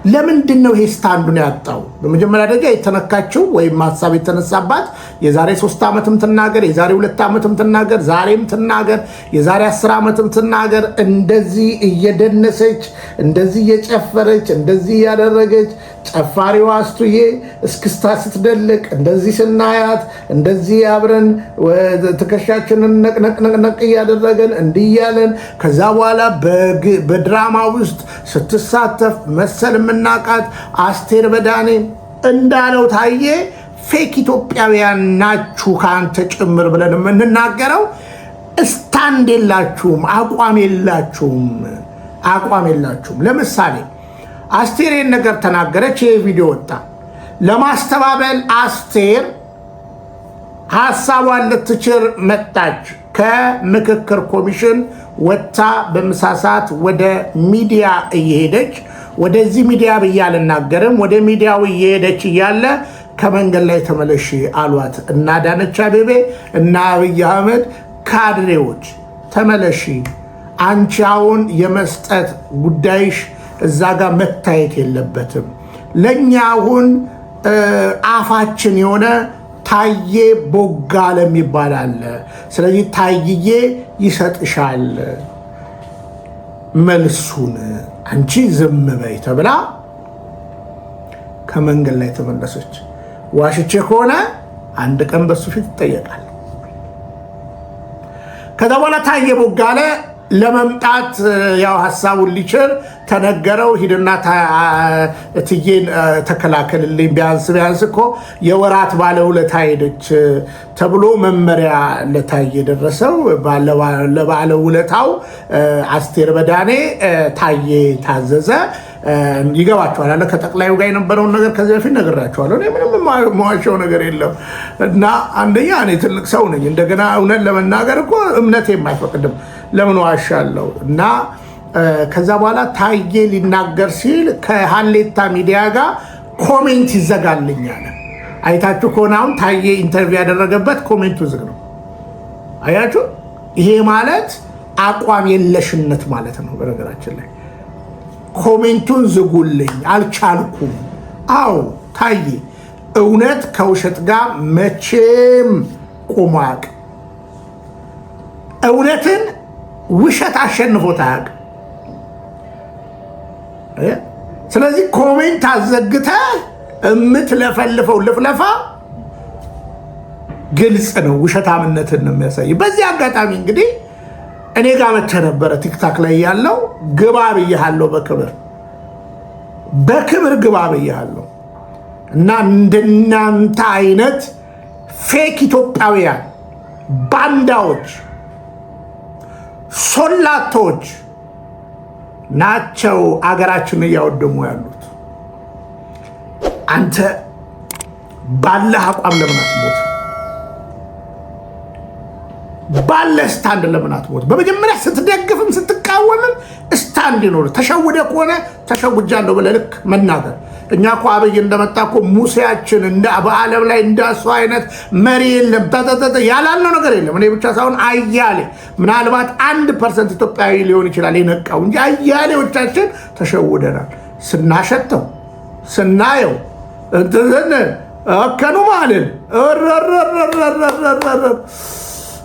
ለምንድን ነው ይሄ ስታንዱን ያጣው? በመጀመሪያ ደረጃ የተነካችው ወይም ሀሳብ የተነሳባት የዛሬ 3 ዓመትም ትናገር፣ የዛሬ 2 ዓመትም ትናገር፣ ዛሬም ትናገር፣ የዛሬ 10 ዓመትም ትናገር፣ እንደዚህ እየደነሰች እንደዚህ እየጨፈረች እንደዚህ እያደረገች ጨፋሪዋ አስቱዬ እስክስታ ስትደልቅ እንደዚህ ስናያት እንደዚህ አብረን ትከሻችንን ነቅነቅነቅ እያደረገን እንዲህ እያለን ከዛ በኋላ በድራማ ውስጥ ስትሳተፍ መሰል የምናቃት አስቴር በዳኔ እንዳለው ታዬ ፌክ ኢትዮጵያውያን ናችሁ ከአንተ ጭምር ብለን የምንናገረው ስታንድ የላችሁም፣ አቋም የላችሁም። ለምሳሌ አስቴር ነገር ተናገረች፣ ይሄ ቪዲዮ ወጣ። ለማስተባበል አስቴር ሀሳቧን ልትችር መጣች። ከምክክር ኮሚሽን ወጥታ በምሳሳት ወደ ሚዲያ እየሄደች ወደዚህ ሚዲያ ብዬ አልናገርም፣ ወደ ሚዲያው እየሄደች እያለ ከመንገድ ላይ ተመለሽ አሏት እና አዳነች አቤቤ እና አብይ አህመድ ካድሬዎች ተመለሺ፣ አንቺ አሁን የመስጠት ጉዳይሽ እዛ ጋር መታየት የለበትም። ለእኛ አሁን አፋችን የሆነ ታዬ ቦጋለም ይባላል። ስለዚህ ታዬ ይሰጥሻል፣ መልሱን አንቺ ዝም በይ ተብላ ከመንገድ ላይ ተመለሰች። ዋሽቼ ከሆነ አንድ ቀን በሱ ፊት ይጠየቃል። ከዛ በኋላ ታየ ቦጋለ ለመምጣት ያው ሐሳቡን ሊችል ተነገረው። ሂድና እትዬን ተከላከልልኝ ቢያንስ እኮ የወራት ባለውለታ ሄደች ተብሎ መመሪያ ለታየ ደረሰው። ለባለውለታው አስቴር በዳኔ ታየ ታዘዘ። ይገባቸዋል አለ ከጠቅላዩ ጋር የነበረውን ነገር ከዚህ በፊት ነግራቸዋለሁ። እኔ ምንም መዋሸው ነገር የለም እና አንደኛ እኔ ትልቅ ሰው ነኝ። እንደገና እውነት ለመናገር እኮ እምነቴ የማይፈቅድም ለምን ዋሻለሁ? እና ከዛ በኋላ ታየ ሊናገር ሲል ከሀሌታ ሚዲያ ጋር ኮሜንት ይዘጋልኛል። አይታችሁ ከሆነ አሁን ታየ ኢንተርቪው ያደረገበት ኮሜንቱ ዝግ ነው። አያችሁ፣ ይሄ ማለት አቋም የለሽነት ማለት ነው። በነገራችን ላይ ኮሜንቱን ዝጉልኝ አልቻልኩም። አዎ ታየ እውነት ከውሸት ጋር መቼም ቆሞ አያውቅም። እውነትን ውሸት አሸንፎት አያውቅም። ስለዚህ ኮሜንት አዘግተህ የምትለፈልፈው ልፍለፋ ግልጽ ነው፣ ውሸታምነትን ነው የሚያሳይ። በዚህ አጋጣሚ እንግዲህ እኔ ጋር መቼ ነበረ ቲክታክ ላይ ያለው ግባ ብያለሁ፣ በክብር ግባ ብያለሁ። እና እንደናንተ አይነት ፌክ ኢትዮጵያውያን ባንዳዎች፣ ሶላቶች ናቸው አገራችንን እያወደሙ ያሉት። አንተ ባለህ አቋም ለምን አትሞት? ባለ ስታንድ ለምን አትሞት? በመጀመሪያ ስትደግፍም ስትቃወምም ስታንድ ይኖር። ተሸውደ ከሆነ ተሸውጃለሁ ብለህ ልክ መናገር። እኛ እኮ አብይ እንደመጣ እኮ ሙሴያችን በዓለም ላይ እንዳሱ አይነት መሪ የለም ያላልነው ነገር የለም። እኔ ብቻ ሳይሆን አያሌ ምናልባት 1% ኢትዮጵያዊ ሊሆን ይችላል የነቃው እንጂ አያሌዎቻችን ተሸውደናል። ስናሸተው ስናየው ከኑ ማልን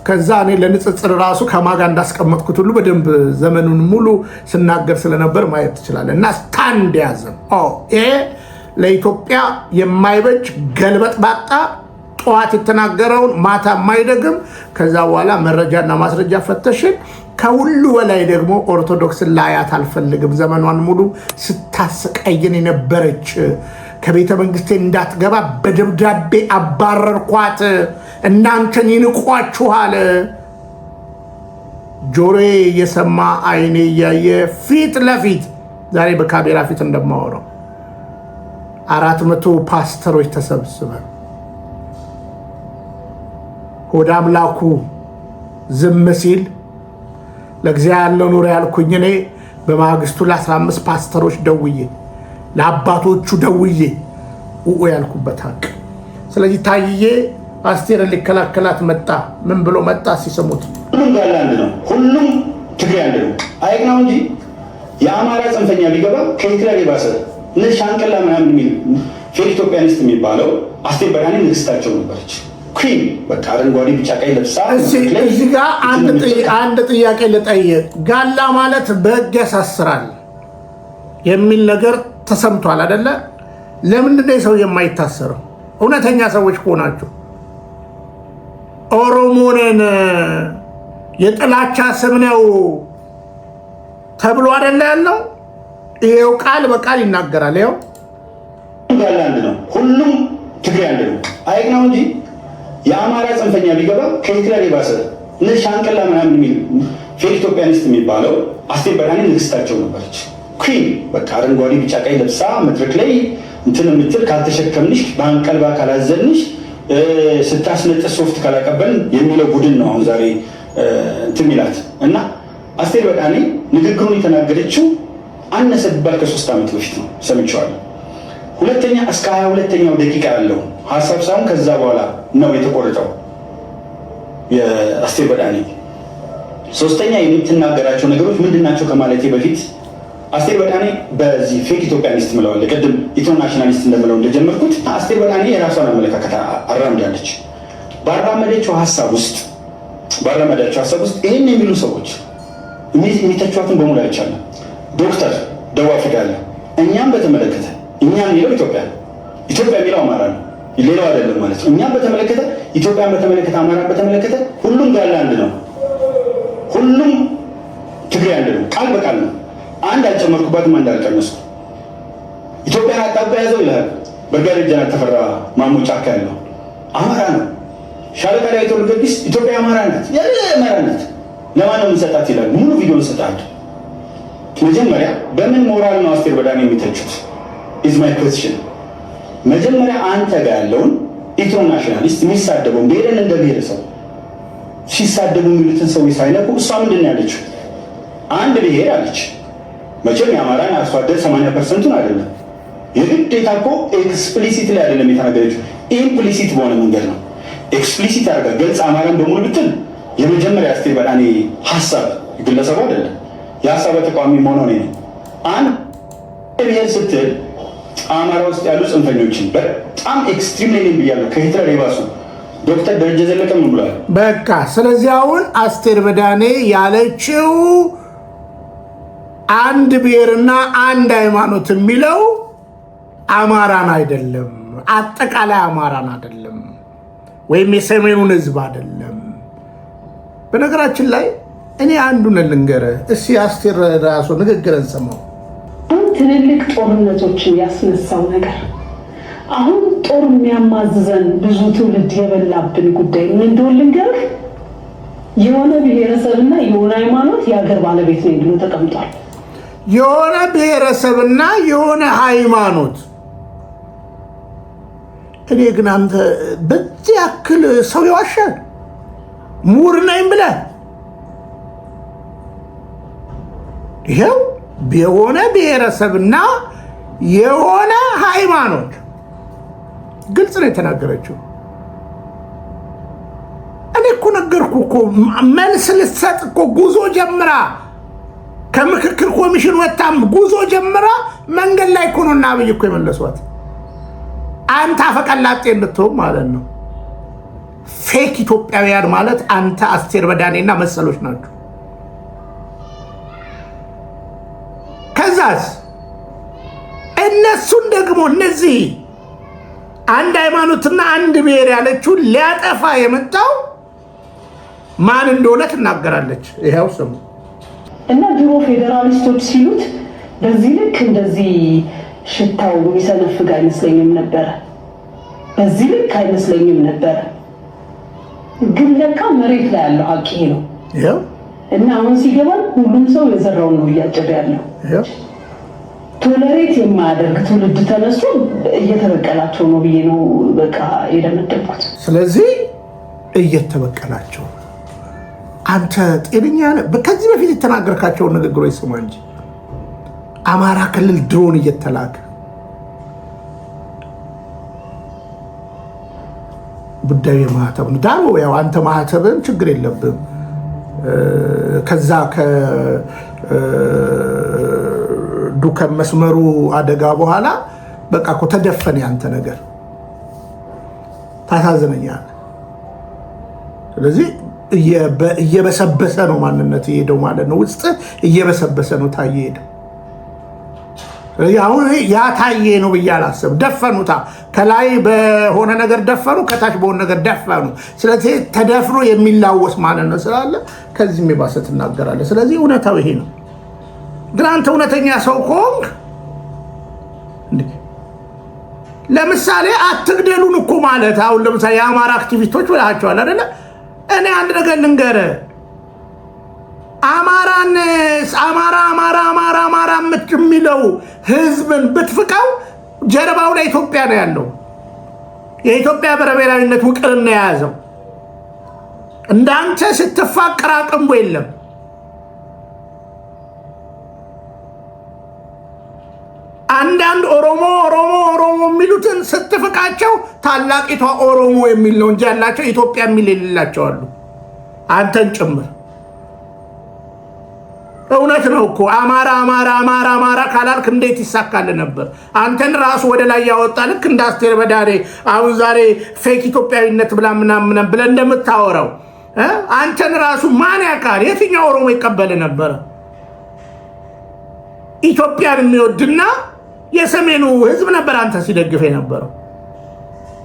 ከዛ እኔ ለንጽጽር ራሱ ከማጋ እንዳስቀመጥኩት ሁሉ በደንብ ዘመኑን ሙሉ ስናገር ስለነበር ማየት ትችላለህ። እና ስታንድ ያዘም ይሄ ለኢትዮጵያ የማይበጅ ገልበጥ ባጣ ጠዋት የተናገረውን ማታ የማይደግም ከዛ በኋላ መረጃና ማስረጃ ፈተሽን። ከሁሉ በላይ ደግሞ ኦርቶዶክስን ላያት አልፈልግም። ዘመኗን ሙሉ ስታስቀይን የነበረች ከቤተ መንግስቴ እንዳትገባ በደብዳቤ አባረርኳት። እናንተን ይንቋችኋል። ጆሮዬ እየሰማ አይኔ እያየ ፊት ለፊት ዛሬ በካሜራ ፊት እንደማወራው 400 ፓስተሮች ተሰብስበን ወደ አምላኩ ዝም ሲል ለእግዚአብሔር ያለው ኑሮ ያልኩኝ እኔ በማግስቱ ለ15 ፓስተሮች ደውዬ ለአባቶቹ ደውዬ ያልኩበት ሀቅ። ስለዚህ ታዬ አስቴርን ሊከላከላት መጣ። ምን ብሎ መጣ ሲሰሙት? ሁሉም ጋር አንድ ነው፣ ሁሉም ትግሬ አንድ ነው። አይቅናው እንጂ የአማራ ጽንፈኛ ቢገባ ከሂትለር የባሰ እነዚህ ሻንቅላ ምናምን የሚል ፌክ ኢትዮጵያኒስት የሚባለው አስቴር በዳኔ ንግስታቸው ነበረች። ኩን በቃ አረንጓዴ ቢጫ ቀይ ለብሳ። እዚህ ጋር አንድ ጥያቄ ልጠይቅ። ጋላ ማለት በህግ ያሳስራል የሚል ነገር ተሰምቷል አይደለ? ለምንድን ነው ሰው የማይታሰረው? እውነተኛ ሰዎች ከሆናችሁ ኦሮሞንን የጥላቻ ስም ነው ተብሎ አይደለ ያለው? ይሄው ቃል በቃል ይናገራል። ይሄው ጋላ አንድ ነው፣ ሁሉም ትግሬ አንድ ነው። አይቅናው እንጂ የአማራ ጽንፈኛ ቢገባ ከሂትለር የባሰ እነዚህ ሻንቅላ ምናምን የሚል ፌክ ኢትዮጵያኒስት የሚባለው አስቴር በዳኔ ንግስታቸው ነበረች። ኩን በቃ አረንጓዴ ቢጫ ቀይ ለብሳ መድረክ ላይ እንትን የምትል ካልተሸከምንሽ በአንቀልባ ካላዘንሽ ስታስነጥስ ሶፍት ካላቀበል የሚለው ቡድን ነው አሁን ዛሬ እንትን ሚላት። እና አስቴር በዳኔ ንግግሩን የተናገረችው አነሰ ቢባል ከ3 ዓመት በፊት ነው ሰምቼዋለሁ። ሁለተኛ እስከ 22ኛው ደቂቃ ያለው ሀሳብ ሳይሆን ከዛ በኋላ ነው የተቆረጠው የአስቴር በዳኔ። ሶስተኛ የምትናገራቸው ነገሮች ምንድናቸው ከማለቴ በፊት አስቴር በዳኔ በዚህ ፌክ ኢትዮጵያኒስት ምለዋለ ቅድም ኢንተርናሽናሊስት እንደምለው እንደጀመርኩት አስቴር በዳኔ የራሷን አመለካከት አራምዳለች። ባራመደችው ሀሳብ ውስጥ ይህን የሚሉ ሰዎች የሚተቿትን በሙሉ አይቻልም። ዶክተር ደቡብ አፍሪካ ያለ እኛም በተመለከተ እኛም የሚለው ኢትዮጵያ የሚለው አማራ ነው፣ ሌላው አይደለም ማለት ነው። እኛም በተመለከተ ኢትዮጵያን በተመለከተ አማራን በተመለከተ ሁሉም ጋር አንድ ነው፣ ሁሉም ትግሬ አንድ ነው። ቃል በቃል ነው። አንድ አልጨመርኩባትም፣ አንድ አልቀነስኩም። ኢትዮጵያን አጣባ ያዘው ይላል ብርጋዴር ጀነራል ተፈራ ማሞ ጫካ ያለው አማራ ነው። ሻለቃ ዳዊት ወልደጊስ ኢትዮጵያ አማራ ናት፣ አማራ ናት። ለማን ነው የምንሰጣት ይላል። ሙሉ ቪዲዮ እንሰጣለን። መጀመሪያ በምን ሞራል ነው አስቴር በዳኔ የሚተቹት? ኢዝ ማይ ኩዌስችን። መጀመሪያ አንተ ጋር ያለውን ኢንተርናሽናሊስት የሚሳደበው ብሔርን እንደ ብሔረሰብ ሲሳደቡ የሚሉትን ሰው ሳይነቁ እሷ ምንድን ነው ያለችው? አንድ ብሔር አለች። መቼም የአማራን አርሶ አደር 80%ቱን አይደለም የግዴታ እኮ ኤክስፕሊሲት ላይ አይደለም የተናገረችው፣ ኢምፕሊሲት በሆነ መንገድ ነው። ኤክስፕሊሲት አድርጋ ገልጽ አማራን በሙሉ ብትል የመጀመሪያ አስቴር በዳኔ ሀሳብ ግለሰቡ አይደለም የሀሳብ ተቃዋሚ መሆኑ ነው። አንድ ብሔር ስትል አማራ ውስጥ ያሉ ጽንፈኞችን በጣም ኤክስትሪም ላይ ብያለሁ፣ ከሂትለር የባሱ ዶክተር ደረጀ ዘለቀ ምን ብሏል? በቃ ስለዚህ አሁን አስቴር በዳኔ ያለችው አንድ ብሔርና አንድ ሃይማኖት የሚለው አማራን አይደለም፣ አጠቃላይ አማራን አይደለም፣ ወይም የሰሜኑን ህዝብ አይደለም። በነገራችን ላይ እኔ አንዱን ልንገርህ እስኪ አስቴር ራሱ ንግግርን ሰማው። ትልልቅ ጦርነቶችን ያስነሳው ነገር አሁን ጦር የሚያማዝዘን ብዙ ትውልድ የበላብን ጉዳይ ምን እንደሆነ ልንገርህ። የሆነ ብሔረሰብና የሆነ ሃይማኖት የሀገር ባለቤት ነው ብሎ ተቀምጧል። የሆነ ብሔረሰብና የሆነ ሃይማኖት። እኔ ግን አንተ በዚህ ያክል ሰው ይዋሻል? ምሁር ነኝ ብለህ ይሄው የሆነ ብሔረሰብና የሆነ ሃይማኖት ግልጽ ነው የተናገረችው። እኔ እኮ ነገርኩህ እኮ መልስ ልትሰጥ እኮ ጉዞ ጀምራ ከምክክር ኮሚሽን ወጣም ጉዞ ጀምራ መንገድ ላይ እኮ ነው እና አብይ እኮ የመለሷት። አንተ አፈቀላጤ እንድትሆን ማለት ነው። ፌክ ኢትዮጵያውያን ማለት አንተ አስቴር በዳኔና መሰሎች ናቸው። ከዛስ እነሱን ደግሞ እነዚህ አንድ ሃይማኖትና አንድ ብሔር ያለችውን ሊያጠፋ የመጣው ማን እንደሆነ ትናገራለች። ይሄው ስሙ እና ድሮ ፌዴራሊስቶች ሲሉት በዚህ ልክ እንደዚህ ሽታው የሚሰነፍግ አይመስለኝም ነበረ፣ በዚህ ልክ አይመስለኝም ነበረ። ግን ለካ መሬት ላይ ያለው ሀቅ ይሄ ነው። እና አሁን ሲገባል ሁሉም ሰው የዘራውን ነው እያጨደ ያለው። ቶለሬት የማያደርግ ትውልድ ተነስቶ እየተበቀላቸው ነው ብዬ ነው በቃ የደመደብኩት። ስለዚህ እየተበቀላቸው አንተ ጤነኛ ነህ? ከዚህ በፊት የተናገርካቸውን ንግግሮች ስማ እንጂ አማራ ክልል ድሮን እየተላከ ጉዳዩ የማህተብ ነው። ዳሮ ያው አንተ ማህተብን ችግር የለብም። ከዛ ከዱከም መስመሩ አደጋ በኋላ በቃ እኮ ተደፈነ ያንተ ነገር። ታሳዝነኛል። ስለዚህ እየበሰበሰ ነው ማንነት የሄደው ማለት ነው። ውስጥ እየበሰበሰ ነው ታየ ሄደው። አሁን ያ ታየ ነው ብዬ አላስብም። ደፈኑታ። ከላይ በሆነ ነገር ደፈኑ፣ ከታች በሆነ ነገር ደፈኑ። ስለዚህ ተደፍሮ የሚላወስ ማንነት ስላለ ከዚህ የባሰ ትናገራለህ። ስለዚህ እውነታው ይሄ ነው። ግን አንተ እውነተኛ ሰው ከሆንክ ለምሳሌ አትግደሉን እኮ ማለት አሁን ለምሳሌ የአማራ አክቲቪስቶች ብላቸዋል አይደለ? እኔ አንድ ነገር ልንገርህ፣ አማራ የሚለው ህዝብን ብትፍቀው ጀርባው ላይ ኢትዮጵያ ነው ያለው። የኢትዮጵያ ብሔራዊነት ውቅርና የያዘው እንዳንተ ስትፋቀር አቅምቦ የለም። አንዳንድ ኦሮሞ የሚሉትን ስትፍቃቸው ታላቂቷ ኦሮሞ የሚል ነው እንጂ ያላቸው ኢትዮጵያ የሚል የሌላቸው አሉ፣ አንተን ጭምር። እውነት ነው እኮ አማራ ካላልክ እንዴት ይሳካል ነበር? አንተን ራሱ ወደ ላይ ያወጣ ልክ እንደ አስቴር በዳኔ አሁን ዛሬ ፌክ ኢትዮጵያዊነት ብላ ምናምን ብለህ እንደምታወራው አንተን ራሱ ማን ያውቃል? የትኛው ኦሮሞ ይቀበል ነበር? ኢትዮጵያን የሚወድና የሰሜኑ ህዝብ ነበር አንተ ሲደግፍ የነበረው።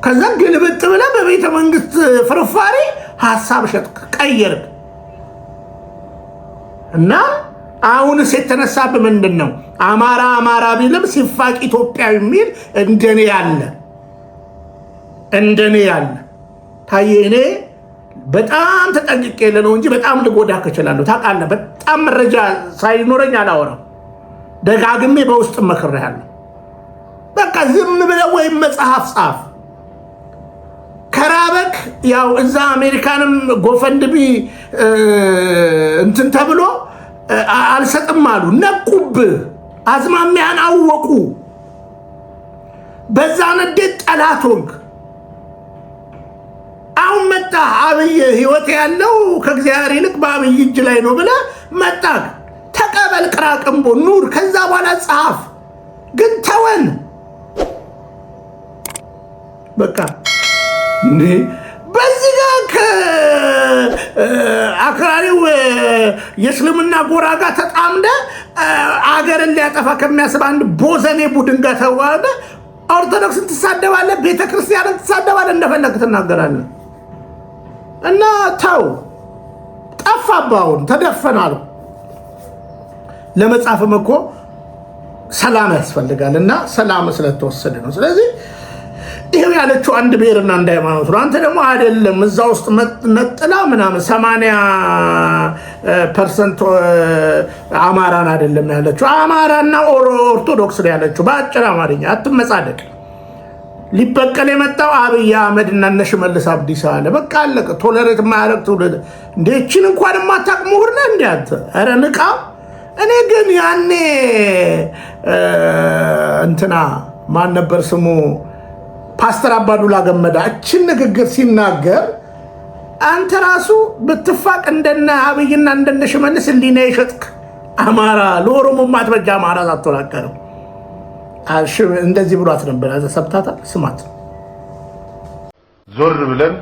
ከዛ ግልብጥ ብለህ በቤተ መንግስት ፍርፋሪ ሐሳብ ሸጥክ ቀየርክ እና አሁንስ የተነሳብህ ምንድን ነው? አማራ ቢልም ሲፋቅ ኢትዮጵያዊ የሚል እንደኔ ያለ ታዬ እኔ በጣም ተጠንቅቄ ነው እንጂ በጣም ልጎዳህ እችላለሁ። ታውቃለህ፣ በጣም መረጃ ሳይኖረኝ አላወራም። ደጋግሜ በውስጥ መክሬሃለሁ። በቃ ዝም ብለህ ወይም መጽሐፍ ጻፍ። ከራበክ ያው እዛ አሜሪካንም ጎፈንድሚ እንትን ተብሎ አልሰጥም አሉ። ነቁብህ፣ አዝማሚያን አወቁ። በዛ ንዴት ጠላት ሆንክ። አሁን መጣ አብይ ህይወት ያለው ከእግዚአብሔር ይልቅ በአብይ እጅ ላይ ነው ብለህ መጣ። ተቀበል፣ ቅራቅንቦ ኑር። ከዛ በኋላ ጻፍ። ግን ተወን በቃ እንዴ። በዚህ ጋር ከአክራሪው የእስልምና ጎራ ጋር ተጣምደ አገርን ሊያጠፋ ከሚያስብ አንድ ቦዘኔ ቡድን ጋር ተዋደ። ኦርቶዶክስን ትሳደባለህ፣ ቤተክርስቲያንን ትሳደባለህ፣ እንደፈለግ ትናገራለህ። እና ተው፣ ጠፋባውን ተደፈናል። ለመጻፍም እኮ ሰላም ያስፈልጋል እና ሰላም ስለተወሰደ ነው። ስለዚህ ይሄው ያለችው አንድ ብሔርና አንድ ሃይማኖት ነው። አንተ ደግሞ አይደለም እዛ ውስጥ ነጥላ ምናምን 80% አማራን አይደለም ያለችው፣ አማራና ኦርቶዶክስ ነው ያለችው። በአጭር አማርኛ አትመጻደቅ። ሊበቀል የመጣው አብይ አህመድ እና እነ ሽመልስ አብዲሳ አለ። በቃ አለቀ። ቶለሬት ማያረግ ትውልድ እንደችን እንኳን ማታቅ ምሁር ነህ እንዴ አንተ? ኧረ ንቃ። እኔ ግን ያኔ እንትና ማን ነበር ስሙ ፓስተር አባዱላ ገመዳ እችን ንግግር ሲናገር አንተ ራሱ ብትፋቅ እንደነ አብይና እንደነ ሽመልስ ሊና ይሸጥክ አማራ ለኦሮሞ ማትበጃ አማራ አትወላቀረው እንደዚህ ብሏት ነበር። ሰብታታ ስማት። ዞር ብለን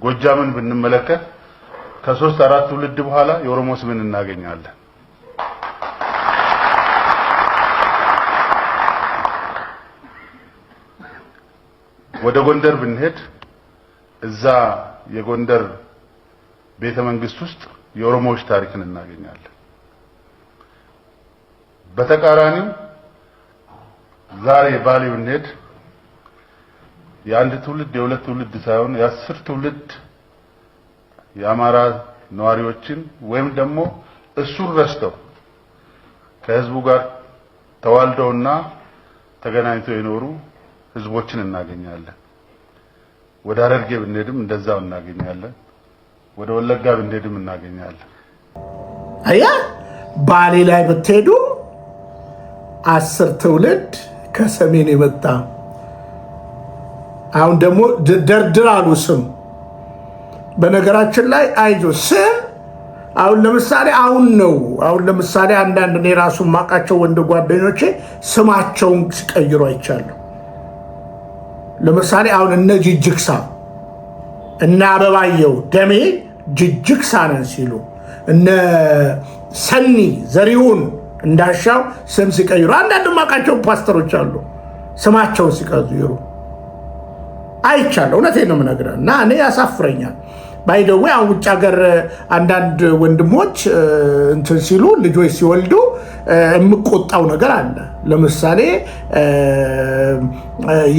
ጎጃምን ብንመለከት ከ3-4 ትውልድ በኋላ የኦሮሞ ስምን እናገኛለን። ወደ ጎንደር ብንሄድ እዛ የጎንደር ቤተ መንግስት ውስጥ የኦሮሞዎች ታሪክን እናገኛለን። በተቃራኒው ዛሬ ባሌ ብንሄድ የአንድ ትውልድ የሁለት ትውልድ ሳይሆን የ10 ትውልድ የአማራ ነዋሪዎችን ወይም ደግሞ እሱን ረስተው ከህዝቡ ጋር ተዋልደውና ተገናኝተው የኖሩ ህዝቦችን እናገኛለን። ወደ ሐረርጌ ብንሄድም እንደዛው እናገኛለን። ወደ ወለጋ ብንሄድም እናገኛለን። አያ ባሌ ላይ ብትሄዱ 10 ትውልድ ከሰሜን የመጣ አሁን ደግሞ ደርድር አሉ ስም። በነገራችን ላይ አይዞ ስም አሁን ለምሳሌ አንዳንድ እኔ ራሱ ማቃቸው ወንድ ጓደኞቼ ስማቸውን ሲቀይሩ አይቻለሁ። ለምሳሌ አሁን እነ ጅጅክሳ እነ አበባየው ደሜ ጅጅክሳ ነን ሲሉ እነ ሰኒ ዘሪውን እንዳሻው ስም ሲቀይሩ አንዳንድ ማቃቸው ፓስተሮች አሉ ስማቸውን ሲቀይሩ አይቻለሁ። እውነቴን ነው የምነግርህ እና እኔ ያሳፍረኛል። ባይደዌ አሁን ውጭ ሀገር አንዳንድ ወንድሞች እንትን ሲሉ ልጆች ሲወልዱ የምቆጣው ነገር አለ። ለምሳሌ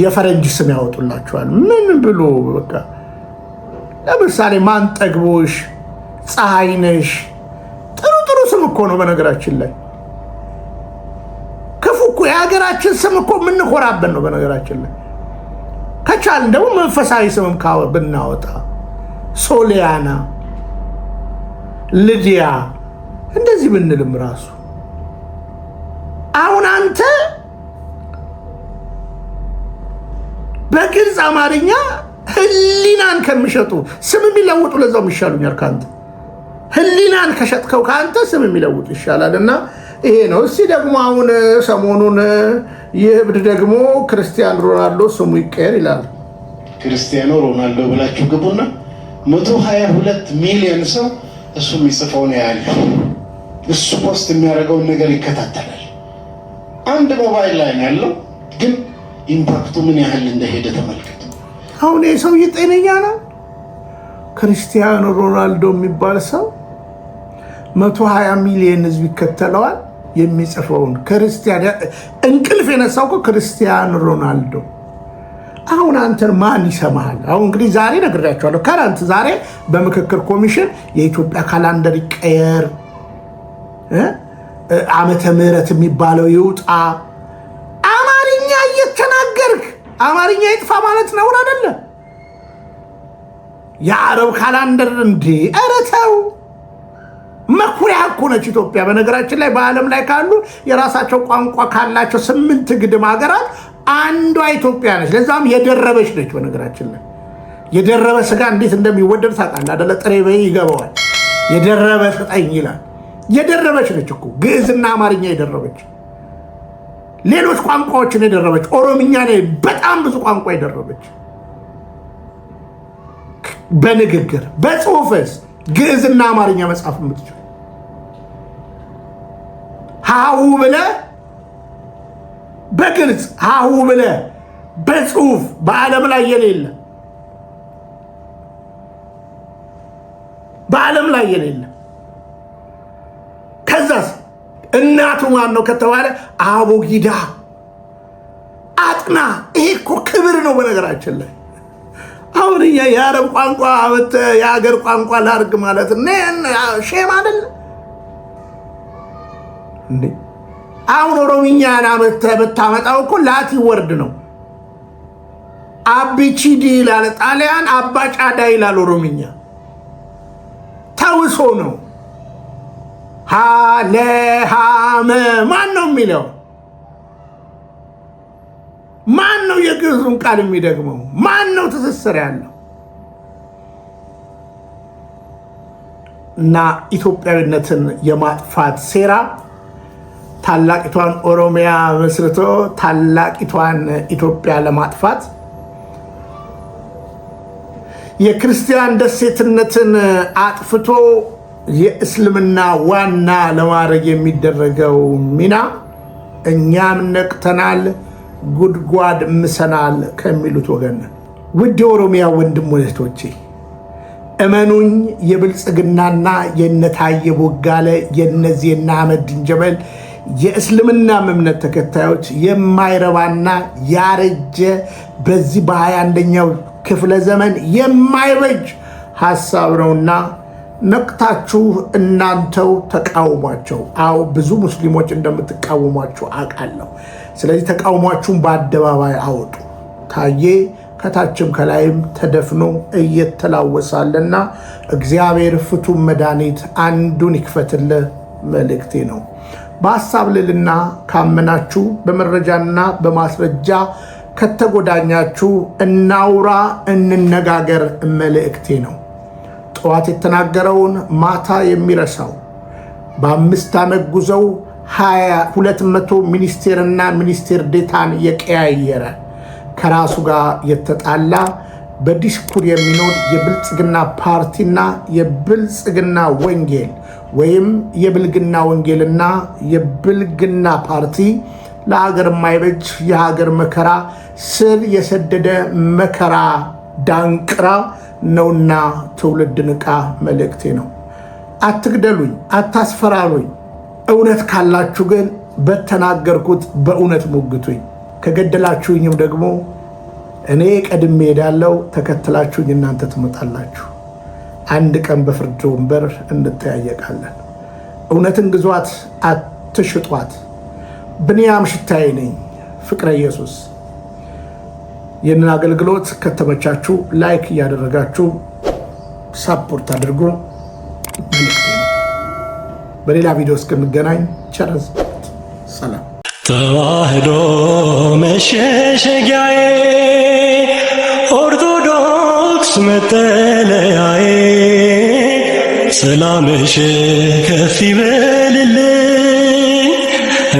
የፈረንጅ ስም ያወጡላቸዋል። ምን ብሎ በቃ ለምሳሌ ማንጠግቦሽ፣ ፀሐይነሽ ጥሩ ስም እኮ ነው። በነገራችን ላይ ክፉ እኮ የሀገራችን ስም እኮ የምንኮራበት ነው። በነገራችን ላይ ከቻልን ደግሞ መንፈሳዊ ስምም ብናወጣ ሶሊያና፣ ልዲያ እንደዚህ ብንልም ራሱ አሁን አንተ በግልጽ አማርኛ ህሊናን ከሚሸጡ ስም የሚለውጡ ለዛው ይሻሉኛል ካንተ። ህሊናን ከሸጥከው ካንተ ስም የሚለውጡ ይሻላል። እና ይሄ ነው። እስቲ ደግሞ አሁን ሰሞኑን ይህብድ ደግሞ ክርስቲያኖ ሮናልዶ ስሙ ይቀየር ይላል። ክርስቲያኖ ሮናልዶ ብላችሁ ግቡና 122 ሚሊዮን ሰው እሱ የሚጽፈውን ያያል። እሱ ፖስት የሚያደርገውን ነገር ይከታተላል። አንድ ሞባይል ላይ ነው ያለው፣ ግን ኢምፓክቱ ምን ያህል እንደሄደ ተመልከቱ። አሁን የሰው ጤነኛ ነው? ክርስቲያኖ ሮናልዶ የሚባል ሰው 120 ሚሊዮን ህዝብ ይከተለዋል። የሚጽፈውን ክርስቲያን እንቅልፍ የነሳው እኮ ክርስቲያኖ ሮናልዶ። አሁን አንተን ማን ይሰማሃል? አሁን እንግዲህ ዛሬ ነግሬያቸዋለሁ። ከረንት ዛሬ በምክክር ኮሚሽን የኢትዮጵያ ካላንደር ይቀየር፣ ዓመተ ምህረት የሚባለው ይውጣ። አማርኛ እየተናገርክ አማርኛ ይጥፋ ማለት ነውር አይደለም። የአረብ ካላንደር እንዴ! ኧረ ተው። መኩሪያ እኮ ነች ኢትዮጵያ። በነገራችን ላይ በዓለም ላይ ካሉ የራሳቸው ቋንቋ ካላቸው 8 ግድም ሀገራት አንዷ ኢትዮጵያ ነች። ለዛም የደረበች ነች። በነገራችን ላይ የደረበ ስጋ እንዴት እንደሚወደድ ታውቃለህ አይደለ? ጥሬ በይ ይገባዋል። የደረበ ስጠኝ ይላል። የደረበች ነች እኮ ግዕዝና አማርኛ የደረበች፣ ሌሎች ቋንቋዎችን የደረበች፣ ኦሮምኛ ላይ በጣም ብዙ ቋንቋ የደረበች፣ በንግግር በጽሁፍስ ግዕዝና አማርኛ መጻፍ የምትችል ሃሁ ብለህ በግልጽ ሃሁ ብለህ በጽሁፍ በዓለም ላይ የሌለ በዓለም ላይ የሌለ። ከዛስ እናቱ ማን ነው ከተባለ አቦጊዳ አጥና። ይሄ እኮ ክብር ነው በነገራችን ላይ። አሁን የአረብ ቋንቋ የሀገር ቋንቋ ላርግ ማለት ሼም አይደለ እንዴ? አሁን ኦሮምኛን ብታመጣው እኮ ላቲ ወርድ ነው። አቢቺዲ ይላል ጣሊያን፣ አባጫዳ ይላል ኦሮምኛ። ተውሶ ነው። ሃለሃመ ማን ነው የሚለው? ማን ነው የግዕዙን ቃል የሚደግመው? ማን ነው ትስስር ያለው? እና ኢትዮጵያዊነትን የማጥፋት ሴራ ታላቂቷን ኦሮሚያ መስርቶ ታላቂቷን ኢትዮጵያ ለማጥፋት የክርስቲያን ደሴትነትን አጥፍቶ የእስልምና ዋና ለማድረግ የሚደረገው ሚና እኛም ነቅተናል፣ ጉድጓድ ምሰናል ከሚሉት ወገን። ውድ የኦሮሚያ ወንድም እህቶቼ እመኑኝ፣ የብልጽግናና የነታየ ቦጋለ የነዚህና አህመዲን ጀበል የእስልምና እምነት ተከታዮች የማይረባና ያረጀ በዚህ በ21ኛው ክፍለ ዘመን የማይበጅ ሐሳብ ነውና ነቅታችሁ እናንተው ተቃውሟቸው። አዎ ብዙ ሙስሊሞች እንደምትቃወሟቸው አውቃለሁ። ስለዚህ ተቃውሟችሁን በአደባባይ አወጡ። ታዬ ከታችም ከላይም ተደፍኖ እየተላወሳለና እግዚአብሔር ፍቱም መድኃኒት አንዱን ይክፈትልህ መልእክቴ ነው። በሐሳብ ልልና ካመናችሁ በመረጃና በማስረጃ ከተጎዳኛችሁ እናውራ፣ እንነጋገር መልእክቴ ነው። ጠዋት የተናገረውን ማታ የሚረሳው በ5 ዓመት ጉዞው 200 ሚኒስቴርና ሚኒስቴር ዴታን የቀያየረ ከራሱ ጋር የተጣላ በዲስኩር የሚኖር የብልጽግና ፓርቲና የብልጽግና ወንጌል ወይም የብልግና ወንጌልና የብልግና ፓርቲ ለሀገር የማይበጅ የሀገር መከራ ስር የሰደደ መከራ ዳንቅራ ነውና ትውልድ ንቃ መልእክቴ ነው። አትግደሉኝ፣ አታስፈራሩኝ። እውነት ካላችሁ ግን በተናገርኩት በእውነት ሞግቱኝ። ከገደላችሁኝም ደግሞ እኔ ቀድሜ ሄዳለሁ፣ ተከትላችሁኝ እናንተ ትመጣላችሁ። አንድ ቀን በፍርድ ወንበር እንጠያየቃለን። እውነትን ግዟት፣ አትሽጧት። ብንያም ሽታዬ ነኝ፣ ፍቅረ ኢየሱስ። ይህንን አገልግሎት ከተመቻችሁ ላይክ እያደረጋችሁ ሳፖርት አድርጉ መልእክቴ ነው። በሌላ ቪዲዮ እስክንገናኝ ቸር ሰላም። ተዋህዶ መሸሸጊያዬ፣ ኦርቶዶክስ መጠለያዬ፣ ሰላምሽ ከፍ ይበልልኝ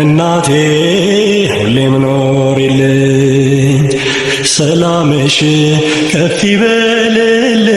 እናቴ ሁሌም ኖሪልኝ። ሰላምሽ ከፍ ይበልልኝ